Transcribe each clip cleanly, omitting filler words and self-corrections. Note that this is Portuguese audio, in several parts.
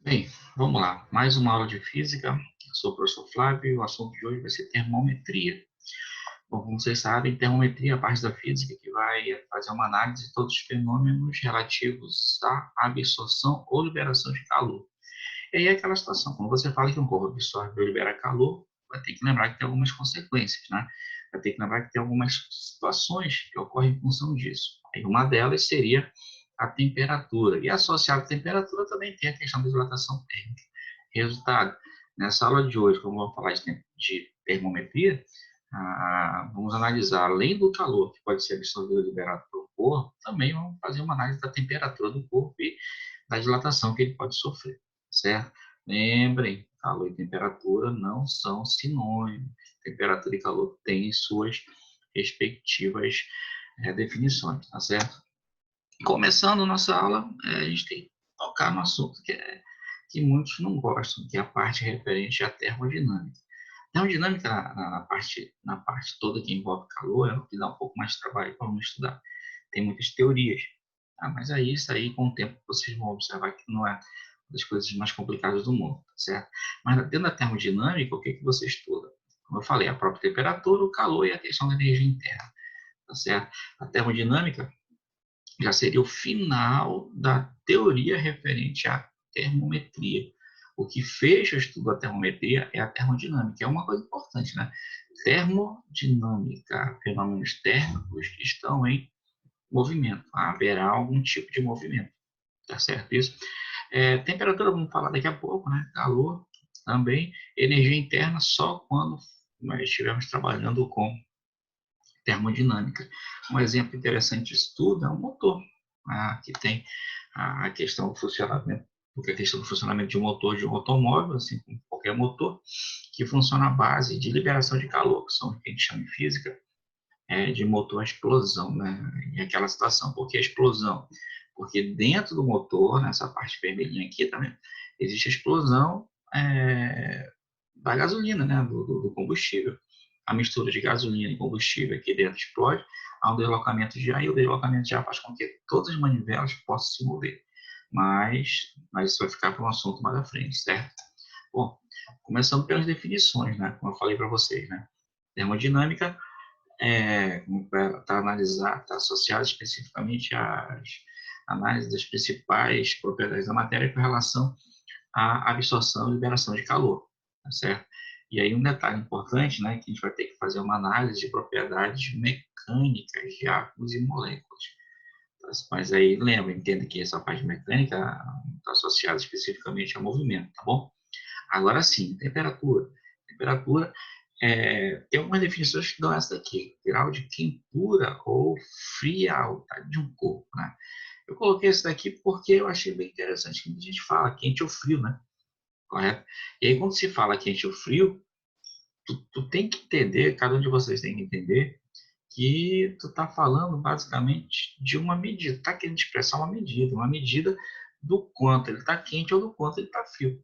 Bem, vamos lá. Mais uma aula de física. Eu sou o professor Flávio e o assunto de hoje vai ser termometria. Bom, como vocês sabem, termometria é a parte da física que vai fazer uma análise de todos os fenômenos relativos à absorção ou liberação de calor. E aí é aquela situação, quando você fala que um corpo absorve ou libera calor, vai ter que lembrar que tem algumas consequências, né? Vai ter que lembrar que tem algumas situações que ocorrem em função disso. Aí uma delas seria a temperatura. E associado à temperatura também tem a questão da dilatação térmica. Resultado, nessa aula de hoje, como vamos falar de termometria, vamos analisar, além do calor que pode ser absorvido ou liberado pelo corpo, também vamos fazer uma análise da temperatura do corpo e da dilatação que ele pode sofrer, certo? Lembrem, calor e temperatura não são sinônimos. Temperatura e calor têm suas respectivas definições, tá certo? Começando nossa aula, a gente tem que tocar no assunto que muitos não gostam, que é a parte referente à termodinâmica. Termodinâmica, na parte toda que envolve calor, é o que dá um pouco mais de trabalho para vamos estudar. Tem muitas teorias, tá? Mas aí, isso aí, com o tempo, vocês vão observar que não é uma das coisas mais complicadas do mundo, tá certo? Mas dentro da termodinâmica, o que, que você estuda? Como eu falei, a própria temperatura, o calor e a questão da energia interna, tá certo? A termodinâmica já seria o final da teoria referente à termometria. O que fecha o estudo da termometria é a termodinâmica, é uma coisa importante, né? Termodinâmica, fenômenos térmicos que estão em movimento. Haverá algum tipo de movimento, tá certo isso? Temperatura, vamos falar daqui a pouco, né? Calor também. Energia interna só quando nós estivermos trabalhando com termodinâmica. Um exemplo interessante de estudo é um motor, que tem a questão do funcionamento, porque a questão do funcionamento de um motor de um automóvel, assim como qualquer motor, que funciona à base de liberação de calor, que são o que a gente chama em física de motor à explosão, né? E aquela situação, por que a explosão? Porque dentro do motor, nessa parte vermelhinha aqui, tá vendo? Existe a explosão da gasolina, né? do combustível. A mistura de gasolina e combustível aqui dentro explode, há um deslocamento de ar e o deslocamento de ar faz com que todas as manivelas possam se mover. Mas isso vai ficar para um assunto mais à frente, certo? Bom, começando pelas definições, né? Como eu falei para vocês, né? Termodinâmica está associada especificamente às análises das principais propriedades da matéria com relação à absorção e liberação de calor, tá certo? E aí um detalhe importante, né, que a gente vai ter que fazer uma análise de propriedades mecânicas de átomos e moléculas. Mas aí lembra, entenda que essa parte mecânica está associada especificamente ao movimento, tá bom? Agora sim, temperatura. Temperatura tem algumas definições que dão essa daqui: grau de quentura ou frialdade de um corpo, né? Eu coloquei esse daqui porque eu achei bem interessante que a gente fala quente ou frio, né? Correto? E aí, quando se fala quente ou frio, tu tem que entender, cada um de vocês tem que entender que tu tá falando basicamente de uma medida, tá querendo expressar uma medida do quanto ele tá quente ou do quanto ele tá frio,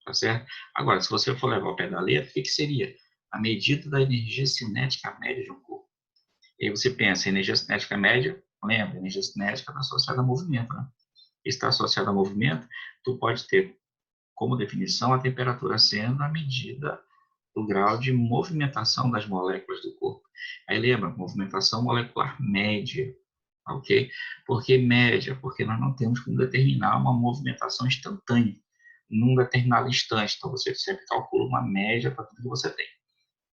tá certo? Agora, se você for levar ao pé da letra, o que que seria? A medida da energia cinética média de um corpo. E aí você pensa, energia cinética média, lembra, energia cinética está associada a movimento, né? Está associada a movimento, tu pode ter como definição a temperatura sendo a medida do grau de movimentação das moléculas do corpo. Aí lembra, movimentação molecular média, ok? Por que média? Porque nós não temos como determinar uma movimentação instantânea num determinado instante. Então você sempre calcula uma média para tudo que você tem,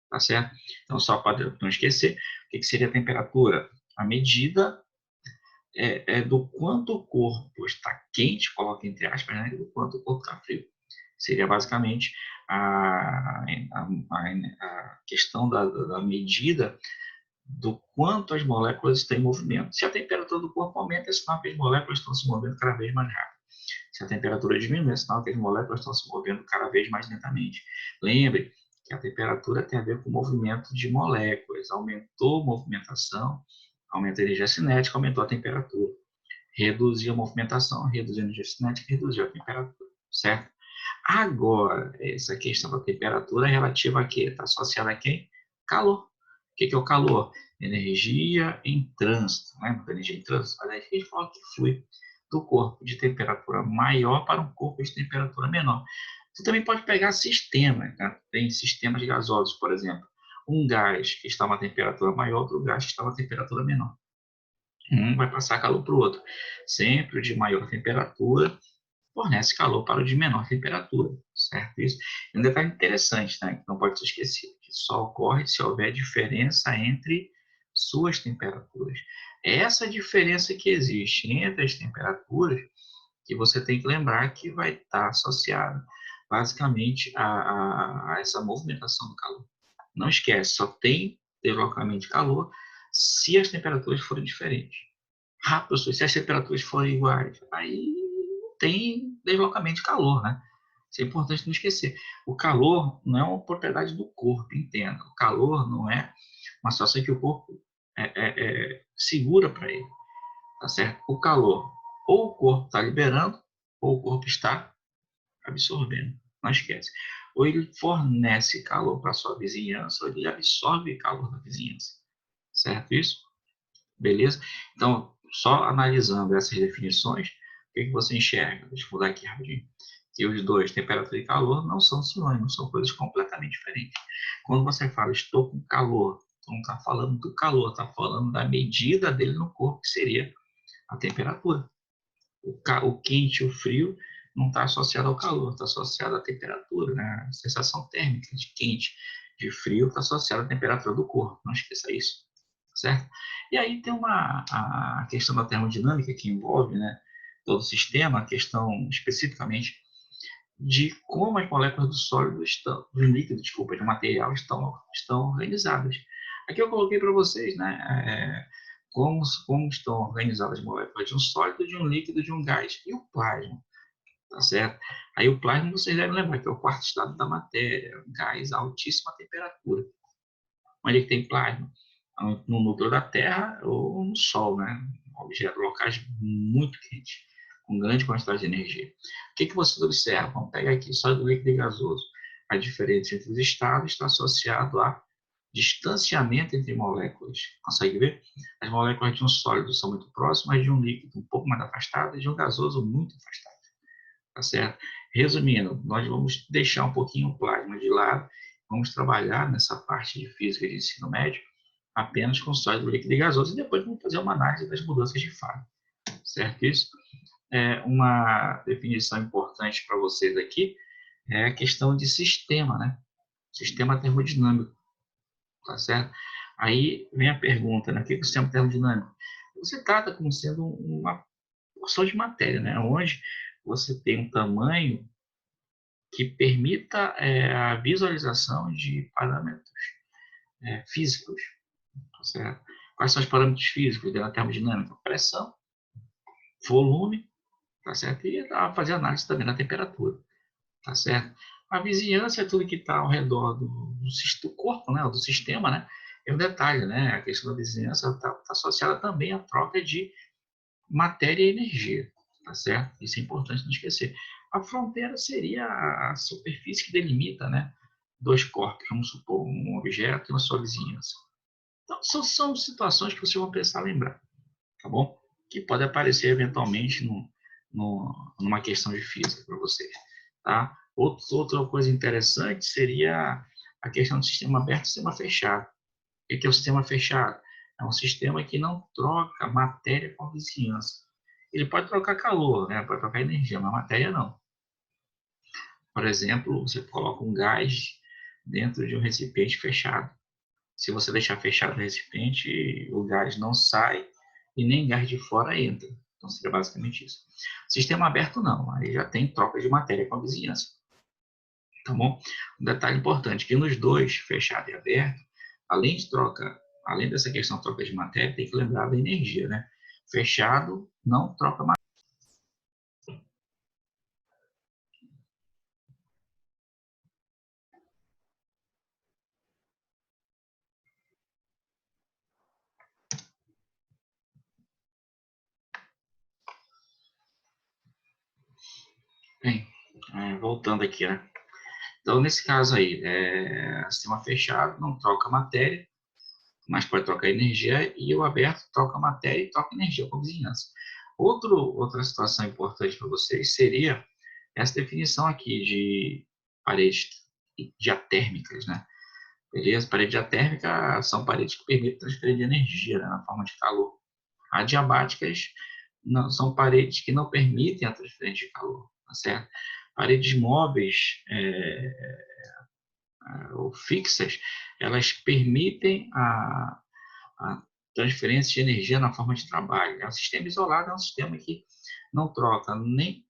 tá certo? Então só para não esquecer, o que seria a temperatura? A medida do quanto o corpo está quente, coloca entre aspas, né, do quanto o corpo está frio. Seria basicamente a, a, a questão da medida do quanto as moléculas estão em movimento. Se a temperatura do corpo aumenta, é sinal que as moléculas estão se movendo cada vez mais rápido. Se a temperatura diminui, é sinal que as moléculas estão se movendo cada vez mais lentamente. Lembre que a temperatura tem a ver com o movimento de moléculas. Aumentou a movimentação, aumenta a energia cinética, aumentou a temperatura. Reduziu a movimentação, reduziu a energia cinética, reduziu a temperatura, certo? Agora, essa questão da temperatura é relativa a quê? Está associada a quem? Calor. O que é o calor? Energia em trânsito. Lembra da energia em trânsito? Mas aí a gente fala que flui. do corpo de temperatura maior para um corpo de temperatura menor. Você também pode pegar sistemas, né? Tem sistemas gasosos, por exemplo. Um gás que está a uma temperatura maior, outro gás que está a uma temperatura menor. Um vai passar calor para o outro. Sempre o de maior temperatura fornece calor para o de menor temperatura, certo? Isso é um detalhe interessante, né? Que não pode ser esquecido, que só ocorre se houver diferença entre suas temperaturas. É essa diferença que existe entre as temperaturas que você tem que lembrar que vai estar associada basicamente a essa movimentação do calor. Não esquece, só tem deslocamento de calor se as temperaturas forem diferentes. Professor, se as temperaturas forem iguais, aí não tem deslocamento de calor, né? Isso é importante não esquecer. O calor não é uma propriedade do corpo, entenda. O calor não é uma situação que o corpo segura para ele, tá certo? O calor, ou o corpo está liberando, ou o corpo está absorvendo. Não esquece. Ou ele fornece calor para a sua vizinhança, ou ele absorve calor da vizinhança. Certo isso? Beleza? Então, só analisando essas definições, o que você enxerga? Deixa eu mudar aqui rapidinho. Que os dois, temperatura e calor, não são sinônimos, são coisas completamente diferentes. Quando você fala estou com calor, não está falando do calor, está falando da medida dele no corpo, que seria a temperatura. O quente e o frio não está associado ao calor, está associado à temperatura, né? A sensação térmica de quente, de frio, está associada à temperatura do corpo. Não esqueça isso, certo? E aí tem a questão da termodinâmica que envolve, né, todo o sistema, a questão especificamente de como as moléculas do sólido estão, do líquido, desculpa, do material estão organizadas. Aqui eu coloquei para vocês, né, como estão organizadas as moléculas de um sólido, de um líquido, de um gás e o plasma, tá certo? Aí o plasma vocês devem lembrar que é o quarto estado da matéria, gás a altíssima temperatura. Onde é que tem plasma? No núcleo da Terra ou no Sol, né? Locais muito quentes, com grande quantidade de energia. O que vocês observam? Vamos pegar aqui, sólido, líquido e gasoso. A diferença entre os estados está associado a distanciamento entre moléculas. Consegue ver? As moléculas de um sólido são muito próximas, de um líquido um pouco mais afastado e de um gasoso muito afastado. Tá certo? Resumindo, nós vamos deixar um pouquinho o plasma de lado, vamos trabalhar nessa parte de física de ensino médio apenas com sólido, líquido e gasoso e depois vamos fazer uma análise das mudanças de fase. Certo? Isso é uma definição importante para vocês aqui, é a questão de sistema, né? Sistema termodinâmico. Tá certo? Aí vem a pergunta, né? O que é o sistema termodinâmico? Você trata como sendo uma porção de matéria, né? Onde você tem um tamanho que permita a visualização de parâmetros físicos. Tá certo? Quais são os parâmetros físicos da termodinâmica? Pressão, volume, tá certo? E fazer análise também da temperatura, tá certo? A vizinhança é tudo que está ao redor do corpo, né? Do sistema, né? É um detalhe, né? A questão da vizinhança está associada também à troca de matéria e energia, tá certo? Isso é importante não esquecer. A fronteira seria a superfície que delimita, né, dois corpos, vamos supor, um objeto e uma sua vizinhança. Então, são situações que vocês vão precisar lembrar, tá bom? Que pode aparecer eventualmente numa questão de física para vocês, tá? Outra coisa interessante seria a questão do sistema aberto e sistema fechado. O que é o sistema fechado? É um sistema que não troca matéria com a vizinhança. Ele pode trocar calor, né? Pode trocar energia, mas matéria não. Por exemplo, você coloca um gás dentro de um recipiente fechado. Se você deixar fechado o recipiente, o gás não sai e nem gás de fora entra. Então, seria basicamente isso. Sistema aberto, não. Aí já tem troca de matéria com a vizinhança. Tá bom? Um detalhe importante, que nos dois, fechado e aberto, além dessa questão de troca de matéria, tem que lembrar da energia, né? Fechado não troca matéria. Bem, voltando aqui, né? Então, nesse caso aí, sistema fechado não troca matéria, mas pode trocar energia, e o aberto troca matéria e troca energia com a vizinhança. Outra situação importante para vocês seria essa definição aqui de paredes diatérmicas, né? Beleza? Parede diatérmica são paredes que permitem transferir de energia, né, na forma de calor. Adiabáticas não, são paredes que não permitem a transferência de calor, tá certo? Paredes móveis ou fixas, elas permitem a transferência de energia na forma de trabalho. O sistema isolado é um sistema que não troca nem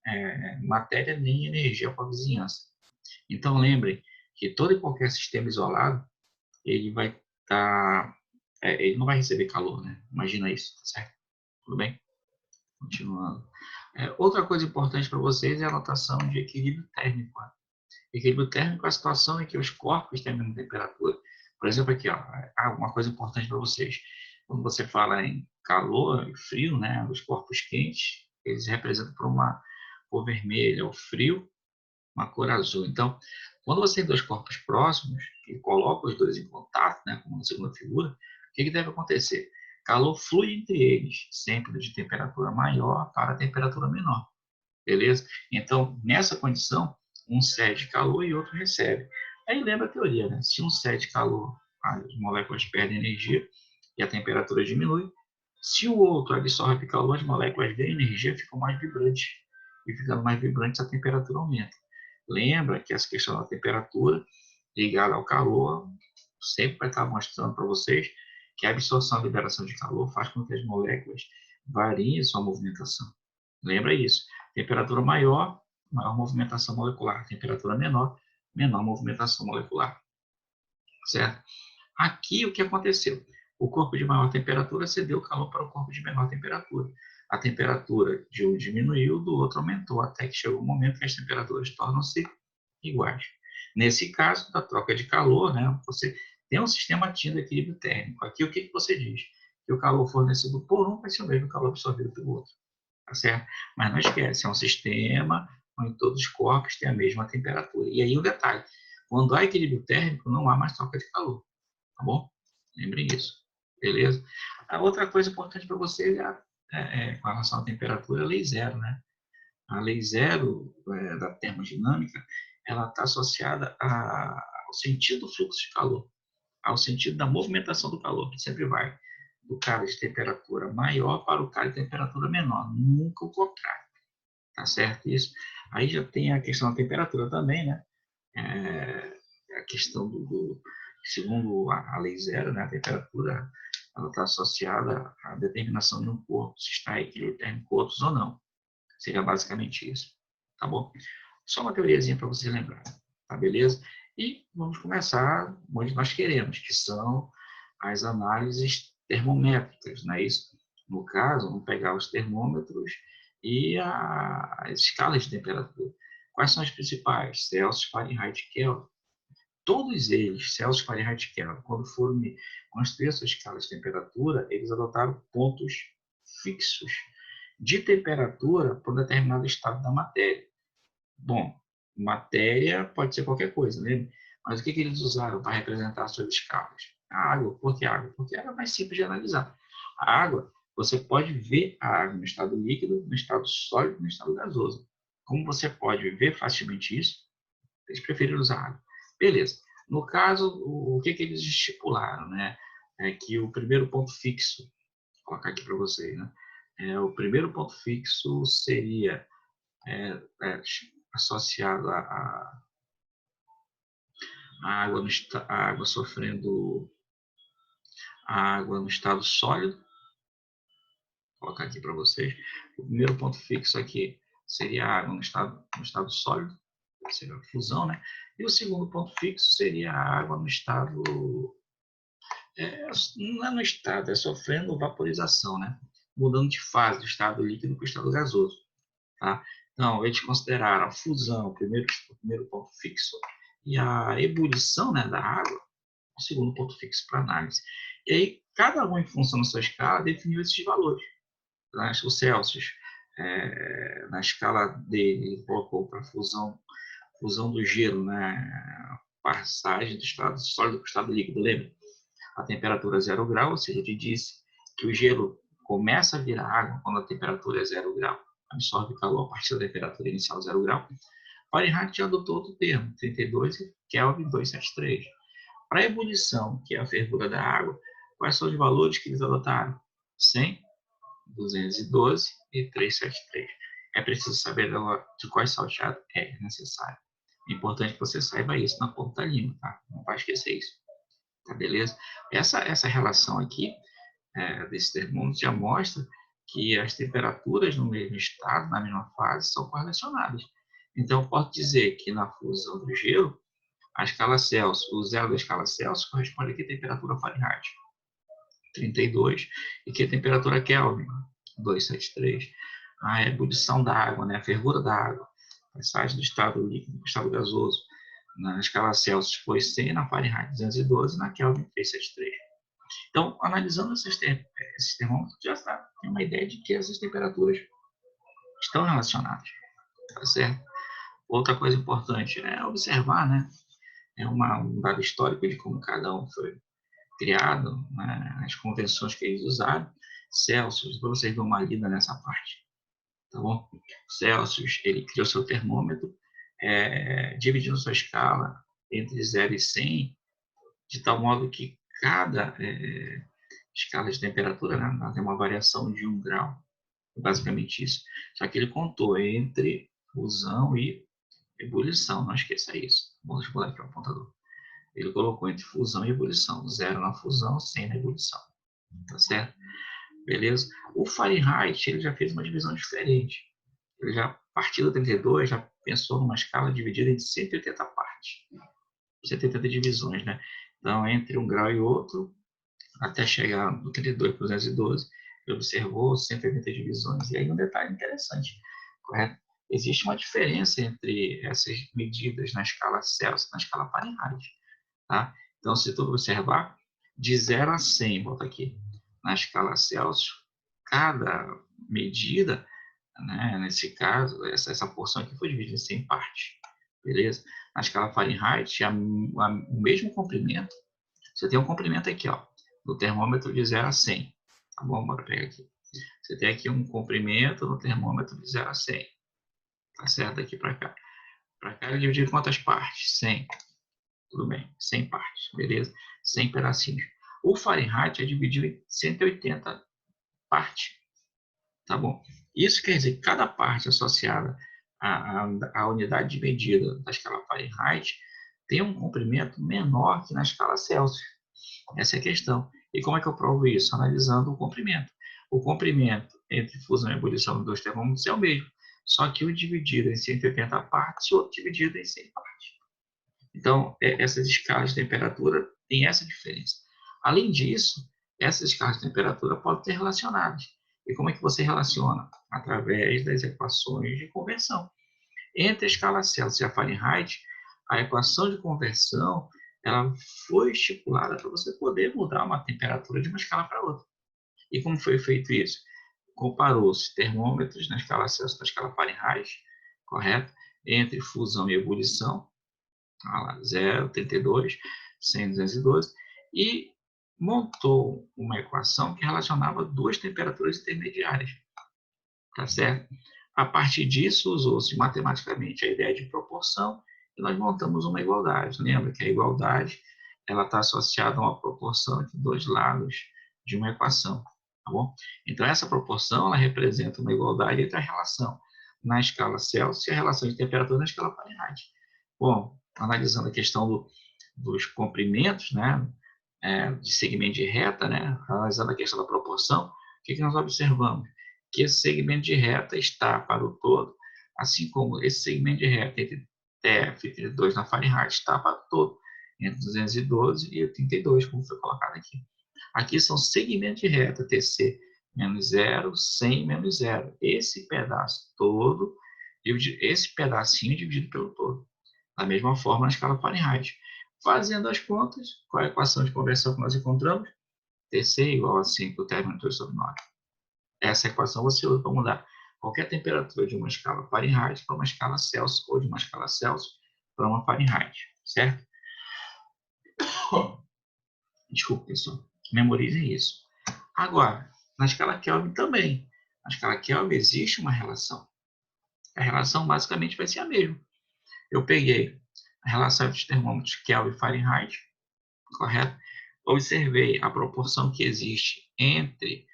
matéria nem energia com a vizinhança. Então, lembrem que todo e qualquer sistema isolado, ele vai estar... ele não vai receber calor, né? Imagina isso, tá certo? Tudo bem? Continuando. Outra coisa importante para vocês é a notação de equilíbrio térmico. Né? Equilíbrio térmico é a situação em que os corpos têm a mesma temperatura. Por exemplo, aqui, ó, uma coisa importante para vocês. Quando você fala em calor e frio, né, os corpos quentes, eles representam por uma cor vermelha, o frio, uma cor azul. Então, quando você tem dois corpos próximos e coloca os dois em contato, né, como na segunda figura, o que deve acontecer? Calor flui entre eles, sempre de temperatura maior para a temperatura menor. Beleza? Então, nessa condição, um cede calor e outro recebe. Aí lembra a teoria, né? Se um cede calor, as moléculas perdem energia e a temperatura diminui. Se o outro absorve calor, as moléculas ganham energia, ficam mais vibrantes. E ficando mais vibrantes, a temperatura aumenta. Lembra que essa questão da temperatura ligada ao calor sempre vai estar mostrando para vocês que a absorção e a liberação de calor faz com que as moléculas variem sua movimentação. Lembra isso. Temperatura maior, maior movimentação molecular. Temperatura menor, menor movimentação molecular. Certo? Aqui, o que aconteceu? O corpo de maior temperatura cedeu calor para o corpo de menor temperatura. A temperatura de um diminuiu, do outro aumentou, até que chegou o momento que as temperaturas tornam-se iguais. Nesse caso, da troca de calor, né, você tem um sistema de equilíbrio térmico. Aqui, o que você diz? Que o calor fornecido por um vai ser o mesmo calor absorvido pelo outro. Tá certo? Mas não esquece, é um sistema onde todos os corpos têm a mesma temperatura. E aí o detalhe, quando há equilíbrio térmico, não há mais troca de calor. Tá bom? Lembrem disso. Beleza? A outra coisa importante para vocês com relação à temperatura, a lei zero, né? A lei zero da termodinâmica, ela está associada ao sentido do fluxo de calor, ao sentido da movimentação do calor, que sempre vai do cara de temperatura maior para o cara de temperatura menor, nunca o contrário. Tá certo isso? Aí já tem a questão da temperatura também, né? A questão segundo a lei zero, né? A temperatura ela está associada à determinação de um corpo, se está em equilíbrio térmico com outros ou não. Seria basicamente isso. Tá bom? Só uma teoriazinha para você lembrar. Tá beleza? E vamos começar onde nós queremos, que são as análises termométricas, não é isso? No caso, vamos pegar os termômetros e as escalas de temperatura. Quais são as principais? Celsius, Fahrenheit e Kelvin. Todos eles, Celsius, Fahrenheit e Kelvin, quando foram construir essas escalas de temperatura, eles adotaram pontos fixos de temperatura para um determinado estado da matéria. Bom, matéria pode ser qualquer coisa, né? Mas o que eles usaram para representar suas escalas? A água. Por que água? Porque era mais simples de analisar. A água, você pode ver a água no estado líquido, no estado sólido, no estado gasoso. Como você pode ver facilmente isso, eles preferiram usar água. Beleza. No caso, o que eles estipularam, né? É que o primeiro ponto fixo, vou colocar aqui para vocês, né? O primeiro ponto fixo seria associado à água, a água sofrendo a água no estado sólido. Vou colocar aqui para vocês. O primeiro ponto fixo aqui seria a água no estado sólido, seria a fusão, né? E o segundo ponto fixo seria a água no estado... não é no estado, é sofrendo vaporização, né? Mudando de fase do estado líquido para o estado gasoso. Tá? Então, eles consideraram a fusão, o primeiro ponto fixo, e a ebulição, né, da água, o segundo ponto fixo para análise. E aí, cada um, em função da sua escala, definiu esses valores. O Celsius, na escala dele, ele colocou para fusão do gelo, né, passagem do estado sólido para o estado líquido, lembra? A temperatura 0 grau, ou seja, ele disse que o gelo começa a virar água quando a temperatura é 0 grau. Absorve calor a partir da temperatura inicial 0 grau. Fahrenheit já adotou outro termo, 32 e Kelvin 273. Para a ebulição, que é a fervura da água, quais são os valores que eles adotaram? 100, 212 e 373. É preciso saber de qual salteado é necessário. É importante que você saiba isso na ponta da língua, tá? Não vai esquecer isso. Tá, beleza? Essa relação aqui, desse termômetro, já mostra que as temperaturas no mesmo estado, na mesma fase, são correlacionadas. Então, eu posso dizer que na fusão do gelo, a escala Celsius, o zero da escala Celsius corresponde aqui à temperatura Fahrenheit, 32, e que a temperatura Kelvin, 273. A ebulição da água, né, a fervura da água, passagem do estado líquido para o estado gasoso, na escala Celsius foi 100, na Fahrenheit 212, na Kelvin 373. Então, analisando esses termômetros, já tem uma ideia de que essas temperaturas estão relacionadas, tá certo? Outra coisa importante é observar, né, um dado histórico de como cada um foi criado, né, as convenções que eles usaram. Celsius, para vocês darem uma lida nessa parte, tá bom? Celsius, ele criou seu termômetro, dividindo sua escala entre 0 e 100, de tal modo que cada escala de temperatura, né, ela tem uma variação de 1 grau, basicamente isso. Só que ele contou entre fusão e ebulição, não esqueça isso. Vamos pular aqui o apontador. Ele colocou entre fusão e ebulição, 0 na fusão, 100 na ebulição, tá certo? Beleza? O Fahrenheit, ele já fez uma divisão diferente. Ele já, a partir do 32, já pensou numa escala dividida em 180 partes. 180 divisões, né? Então, entre um grau e outro, até chegar do 32 para o 212, ele observou 180 divisões. E aí um detalhe interessante, correto? Existe uma diferença entre essas medidas na escala Celsius e na escala Fahrenheit, tá? Então, se tu observar, de 0 a 100, volta aqui, na escala Celsius, cada medida, né, nesse caso, essa porção aqui foi dividida em 100 partes, beleza? Na escala Fahrenheit, o mesmo comprimento, você tem um comprimento aqui, ó, no termômetro de 0 a 100, tá bom? Bora pegar aqui. Você tem aqui um comprimento no termômetro de 0 a 100, tá certo? Daqui para cá. Para cá ele divide em quantas partes? 100. Tudo bem, 100 partes, beleza? 100 pedacinhos. O Fahrenheit é dividido em 180 partes, tá bom? Isso quer dizer que cada parte associada à unidade de medida da escala Fahrenheit tem um comprimento menor que na escala Celsius. Essa é a questão. E como é que eu provo isso? Analisando o comprimento. O comprimento entre fusão e ebulição dos dois termômetros é o mesmo, só que um dividido em 180 partes e o outro dividido em 100 partes. Então, essas escalas de temperatura têm essa diferença. Além disso, essas escalas de temperatura podem ter relacionadas. E como é que você relaciona? Através das equações de conversão. Entre a escala Celsius e a Fahrenheit, a equação de conversão ela foi estipulada para você poder mudar uma temperatura de uma escala para outra. E como foi feito isso? Comparou-se termômetros na escala Celsius e na escala Fahrenheit, correto? Entre fusão e ebulição, 0, 32, 100, 212, e montou uma equação que relacionava duas temperaturas intermediárias, tá certo? A partir disso, usou-se matematicamente a ideia de proporção e nós montamos uma igualdade. Lembra que a igualdade ela está associada a uma proporção entre dois lados de uma equação, tá bom? Então, essa proporção ela representa uma igualdade entre a relação na escala Celsius e a relação de temperatura na escala Fahrenheit. Bom, analisando a questão dos comprimentos, né, de segmento de reta, né, analisando a questão da proporção, o que nós observamos? Que esse segmento de reta está para o todo, assim como esse segmento de reta entre TF e 32 na Fahrenheit está para o todo, entre 212 e 32, como foi colocado aqui. Aqui são segmentos de reta, TC menos 0, 100 menos 0. Esse pedaço todo, esse pedacinho dividido pelo todo. Da mesma forma na escala Fahrenheit. Fazendo as contas, qual é a equação de conversão que nós encontramos? TC igual a 5 término 2 sobre 9. Essa equação você usa para mudar qualquer temperatura de uma escala Fahrenheit para uma escala Celsius ou de uma escala Celsius para uma Fahrenheit, certo? Desculpa, pessoal. Memorizem isso. Agora, Na escala Kelvin também. Na escala Kelvin existe uma relação. A relação basicamente vai ser a mesma. Eu peguei a relação entre os termômetros Kelvin e Fahrenheit, correto? Observei a proporção que existe entre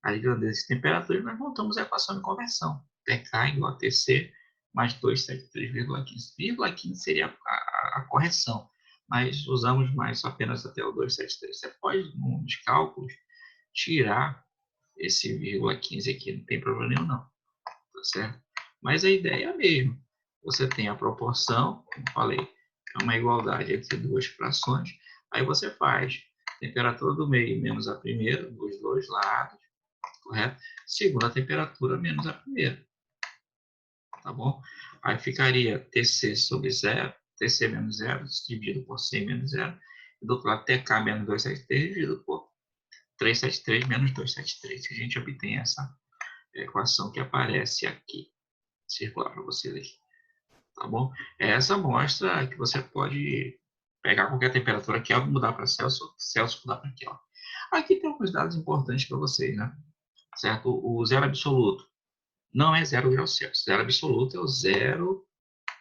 as grandezas de temperatura e nós montamos a equação de conversão. TK igual a TC mais 273,15. 15 seria a correção, mas usamos mais apenas até o 273. Você pode, nos cálculos, tirar esse vírgula 15 aqui, não tem problema nenhum não, tá certo? Mas a ideia é a mesma. Você tem a proporção, como falei, é uma igualdade entre duas frações, aí você faz temperatura do meio menos a primeira, dos dois lados, correto? Segunda temperatura menos a primeira, tá bom? Aí ficaria TC sobre 0, TC menos 0, dividido por 100 menos 0, e do outro lado TK menos 273, dividido por 373 menos 273. A gente obtém essa equação que aparece aqui. Circular para vocês aqui, tá bom? Essa mostra que você pode pegar qualquer temperatura aqui, mudar para Celsius, Celsius mudar para Kelvin. Aqui tem alguns dados importantes para vocês, né? Certo? O zero absoluto não é 0 graus Celsius. Zero absoluto é o 0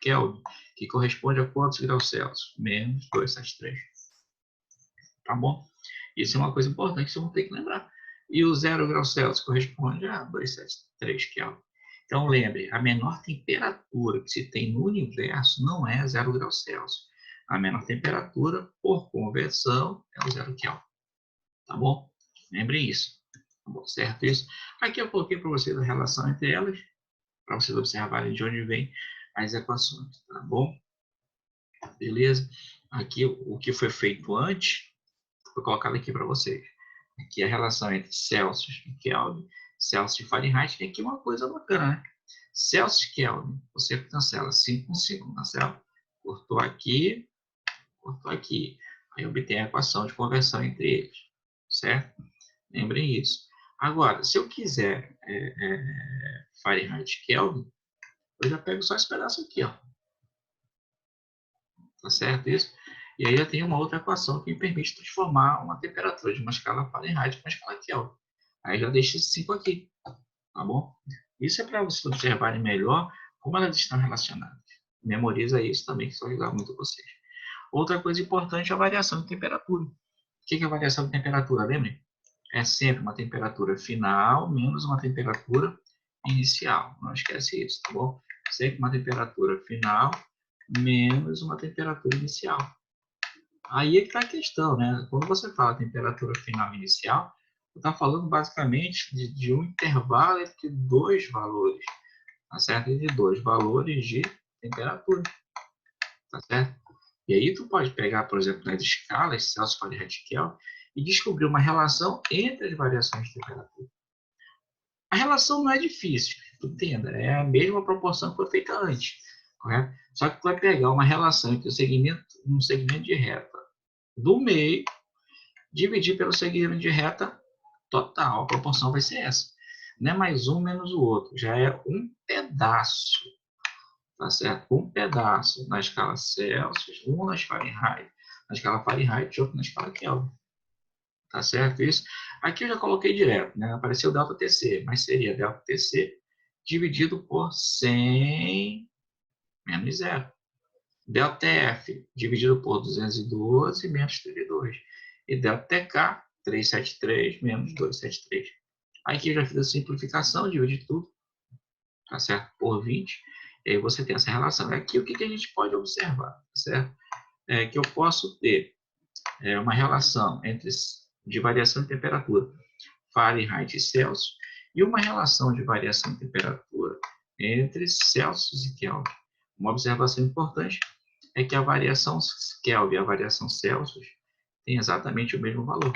Kelvin, que corresponde a quantos graus Celsius? Menos 273. Tá bom? Isso é uma coisa importante que vocês vão ter que lembrar. E o 0 graus Celsius corresponde a 273 Kelvin. Então, lembre, a menor temperatura que se tem no universo não é 0 graus Celsius. A menor temperatura, por conversão, é o 0 Kelvin. Tá bom? Lembrem isso. Tá bom, certo isso? Aqui eu coloquei para vocês a relação entre elas, para vocês observarem de onde vêm as equações. Tá bom? Beleza? Aqui o que foi feito antes, foi colocado aqui para vocês. Aqui a relação entre Celsius e Kelvin, Celsius e Fahrenheit. E aqui uma coisa bacana, né? Celsius e Kelvin, você cancela 5 com 5, cancela. Cortou aqui, cortou aqui. Aí obtém a equação de conversão entre eles, certo? Lembrem isso. Agora, se eu quiser Fahrenheit e Kelvin, eu já pego só esse pedaço aqui, ó. Tá certo isso? E aí eu tenho uma outra equação que me permite transformar uma temperatura de uma escala Fahrenheit para uma escala Kelvin. Aí já deixo esse 5 aqui, tá bom? Isso é para vocês observarem melhor como elas estão relacionadas. Memoriza isso também, que isso vai ajudar muito vocês. Outra coisa importante é a variação de temperatura. O que é a variação de temperatura? Lembrem? É sempre uma temperatura final menos uma temperatura inicial. Não esquece isso, tá bom? Sempre uma temperatura final menos uma temperatura inicial. Aí é que está a questão, né? Quando você fala temperatura final inicial, você está falando basicamente de um intervalo entre dois valores, tá certo? Entre dois valores de temperatura, tá certo? E aí tu pode pegar, por exemplo, nas escalas Celsius, Fahrenheit e Kelvin e descobrir uma relação entre as variações de temperatura. A relação não é difícil, tu entenda, é a mesma proporção que foi feita antes, correto? Só que tu vai pegar uma relação entre um segmento de reta do meio, dividir pelo segmento de reta total, a proporção vai ser essa. Não é mais um menos o outro, já é um pedaço, tá certo? Um pedaço na escala Celsius, um na escala Fahrenheit e outro na escala Kelvin. Tá certo isso? Aqui eu já coloquei direto, né? Apareceu ΔTC, mas seria ΔTC dividido por 100 menos 0. ΔTF dividido por 212 menos 32. E ΔTK, 373 menos 273. Aqui eu já fiz a simplificação, dividi tudo, tá certo? Por 20. E aí você tem essa relação. Aqui o que a gente pode observar, tá certo? É que eu posso ter uma relação de variação de temperatura Fahrenheit e Celsius e uma relação de variação de temperatura entre Celsius e Kelvin. Uma observação importante é que a variação Kelvin e a variação Celsius têm exatamente o mesmo valor,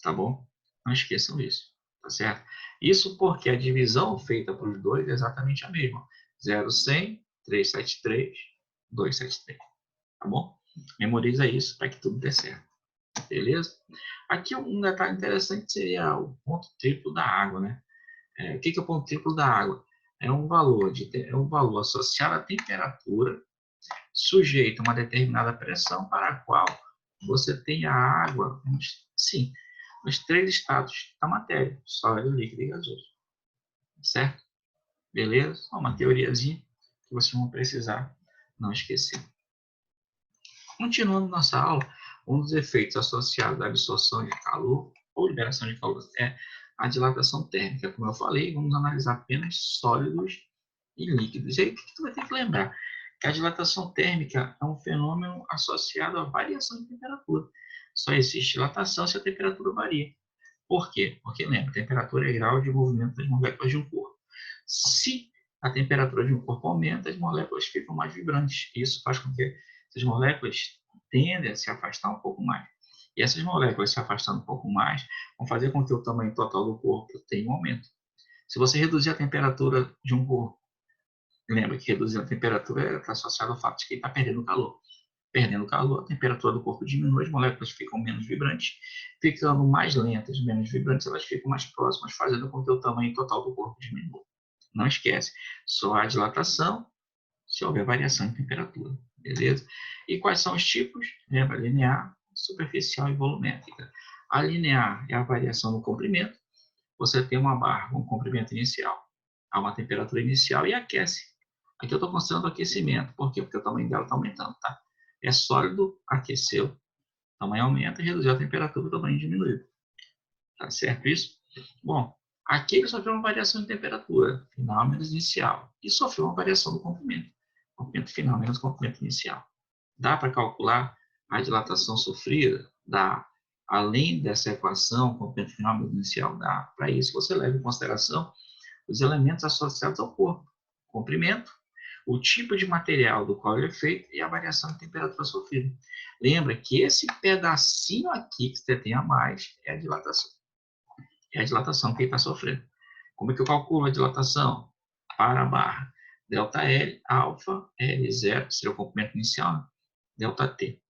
tá bom? Não esqueçam isso, tá certo? Isso porque a divisão feita para os dois é exatamente a mesma. 0,100, 373, 273, tá bom? Memoriza isso para que tudo dê certo. Beleza? Aqui um detalhe interessante seria o ponto triplo da água, né? O que é o ponto triplo da água? É um valor associado à temperatura sujeito a uma determinada pressão para a qual você tem a água, sim, nos 3 estados da matéria, sólido, líquido e gasoso. Certo? Beleza? Só uma teoriazinha que vocês vão precisar não esquecer. Continuando nossa aula, um dos efeitos associados à absorção de calor ou liberação de calor é a dilatação térmica. Como eu falei, vamos analisar apenas sólidos e líquidos. E aí, o que tu vai ter que lembrar? Que a dilatação térmica é um fenômeno associado à variação de temperatura. Só existe dilatação se a temperatura varia. Por quê? Porque, lembra, temperatura é grau de movimento das moléculas de um corpo. Se a temperatura de um corpo aumenta, as moléculas ficam mais vibrantes. Isso faz com que essas moléculas tendem a se afastar um pouco mais. E essas moléculas se afastando um pouco mais vão fazer com que o tamanho total do corpo tenha um aumento. Se você reduzir a temperatura de um corpo, lembra que reduzir a temperatura está associado ao fato de que ele está perdendo calor. Perdendo calor, a temperatura do corpo diminui, as moléculas ficam menos vibrantes, ficando mais lentas, menos vibrantes, elas ficam mais próximas, fazendo com que o tamanho total do corpo diminua. Não esquece, só há dilatação se houver variação em temperatura, beleza? E quais são os tipos? Lembra, linear, superficial e volumétrica. A linear é a variação no comprimento. Você tem uma barra com comprimento inicial, há uma temperatura inicial e aquece. Aqui eu estou considerando aquecimento. Por quê? Porque o tamanho dela está aumentando, tá? É sólido, aqueceu, o tamanho aumenta, reduziu a temperatura, o tamanho diminuiu. Tá certo isso? Bom, aqui ele sofreu uma variação de temperatura, final menos inicial, e sofreu uma variação do comprimento. Comprimento final menos comprimento inicial. Dá para calcular a dilatação sofrida? Dá. Além dessa equação, comprimento final menos inicial, dá. Para isso, você leva em consideração os elementos associados ao corpo. Comprimento, o tipo de material do qual ele é feito e a variação de temperatura sofrida. Lembra que esse pedacinho aqui que você tem a mais é a dilatação. É a dilatação que ele está sofrendo. Como é que eu calculo a dilatação? Para a barra. Delta L, alfa, L0, que seria o comprimento inicial, né? Delta T.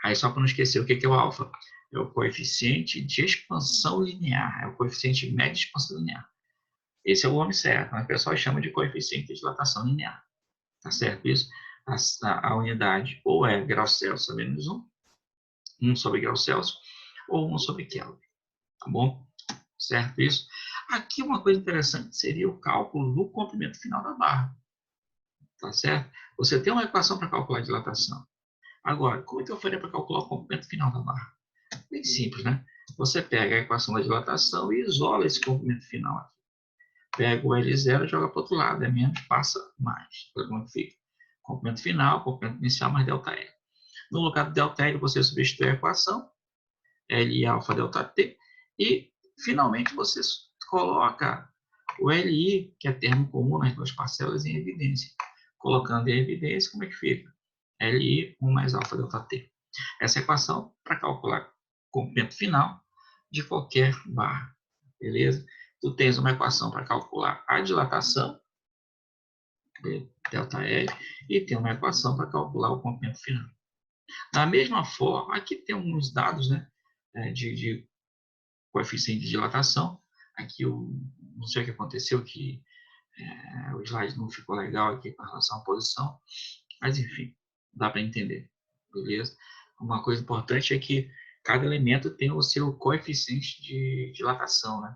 Aí, só para não esquecer, o que é o alfa? É o coeficiente de expansão linear, é o coeficiente médio de expansão linear. Esse é o nome certo, mas o pessoal chama de coeficiente de dilatação linear. Tá certo isso? A unidade ou é graus Celsius a menos 1 sobre graus Celsius, ou 1 sobre Kelvin. Tá bom? Certo isso? Aqui uma coisa interessante seria o cálculo do comprimento final da barra. Tá certo? Você tem uma equação para calcular a dilatação. Agora, como é que eu faria para calcular o comprimento final da barra? Bem simples, né? Você pega a equação da dilatação e isola esse comprimento final aqui. Pega o L0 e joga para o outro lado. É menos, passa mais. Como fica? Comprimento final, comprimento inicial mais ΔL. No lugar do ΔL, você substitui a equação, L alfa delta T, e finalmente você coloca o LI, que é termo comum nas duas parcelas, em evidência. Colocando em evidência, como é que fica? LI 1 mais alfa delta T. Essa equação para calcular o comprimento final de qualquer barra. Beleza? Tu tens uma equação para calcular a dilatação, delta L, e tem uma equação para calcular o comprimento final. Da mesma forma, aqui tem alguns dados, né, de coeficiente de dilatação. Aqui eu não sei o que aconteceu, que o slide não ficou legal aqui com relação à posição, mas enfim, dá para entender, beleza? Uma coisa importante é que cada elemento tem o seu coeficiente de dilatação, né?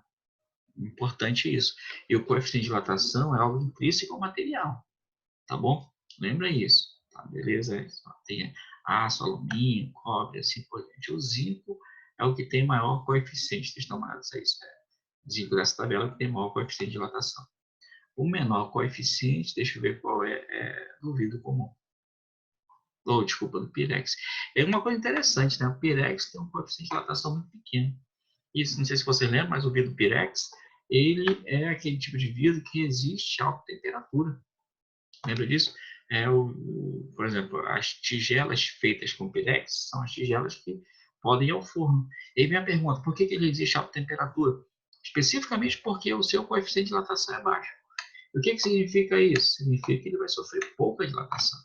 Importante isso. E o coeficiente de dilatação é algo intrínseco ao material, tá bom? Lembra isso, tá? Beleza? Tem aço, alumínio, cobre, assim por diante. O zinco é o que tem maior coeficiente, vocês estão ligados a isso, zinco dessa tabela que tem maior coeficiente de dilatação. O menor coeficiente, deixa eu ver qual é do vidro comum. Ou, desculpa, do Pirex. É uma coisa interessante, né? O Pirex tem um coeficiente de dilatação muito pequeno. Isso, não sei se você lembra, mas o vidro Pirex, ele é aquele tipo de vidro que resiste a alta temperatura. Lembra disso? Por exemplo, as tigelas feitas com Pirex são as tigelas que podem ir ao forno. E aí vem a pergunta, por que ele resiste a alta temperatura? Especificamente porque o seu coeficiente de dilatação é baixo. O que significa isso? Significa que ele vai sofrer pouca dilatação.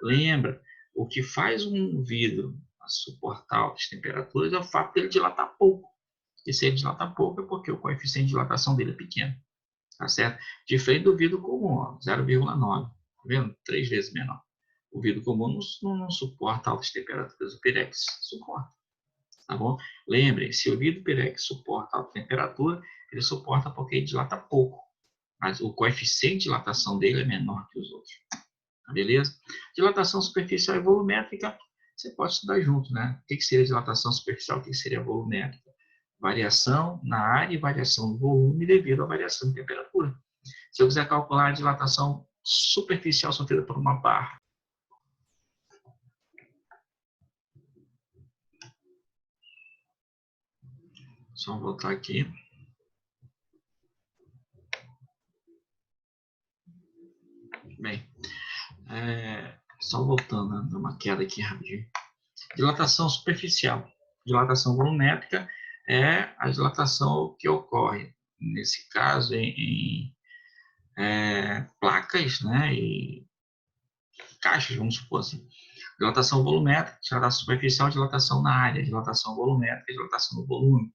Lembra, o que faz um vidro suportar altas temperaturas é o fato dele dilatar pouco. E se ele dilatar pouco é porque o coeficiente de dilatação dele é pequeno. Tá certo? Diferente do vidro comum, 0,9. Tá vendo? 3 vezes menor. O vidro comum não suporta altas temperaturas. O Pirex suporta. tá bom? Lembre, se o vidro Pyrex suporta alta temperatura, ele suporta porque ele dilata pouco, mas o coeficiente de dilatação dele é menor que os outros, tá beleza? Dilatação superficial e volumétrica, você pode estudar junto, né? O que seria dilatação superficial, o que seria volumétrica? Variação na área e variação do volume devido à variação de temperatura. Se eu quiser calcular a dilatação superficial sofrida por uma barra, só voltar aqui. Bem, só voltando, né? Dá uma queda aqui rapidinho. Dilatação superficial. Dilatação volumétrica é a dilatação que ocorre, nesse caso, em placas, né, e caixas, vamos supor assim. Dilatação volumétrica, dilatação superficial, dilatação na área, dilatação volumétrica, dilatação no volume.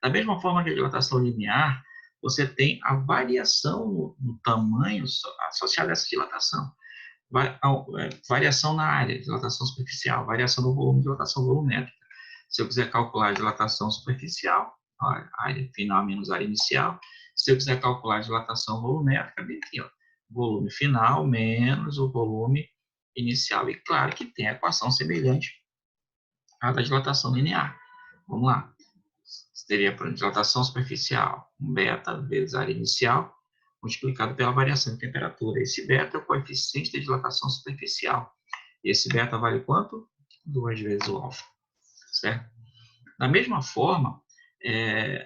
Da mesma forma que a dilatação linear, você tem a variação no tamanho associada a essa dilatação. Variação na área, dilatação superficial, variação no volume, dilatação volumétrica. Se eu quiser calcular a dilatação superficial, área final menos área inicial. Se eu quiser calcular a dilatação volumétrica, bem aqui, ó, volume final menos o volume inicial. E claro que tem a equação semelhante à da dilatação linear. Vamos lá. Seria para dilatação superficial, um beta vezes área inicial, multiplicado pela variação de temperatura. Esse beta é o coeficiente de dilatação superficial. Esse beta vale quanto? 2 vezes o alfa, certo? Da mesma forma,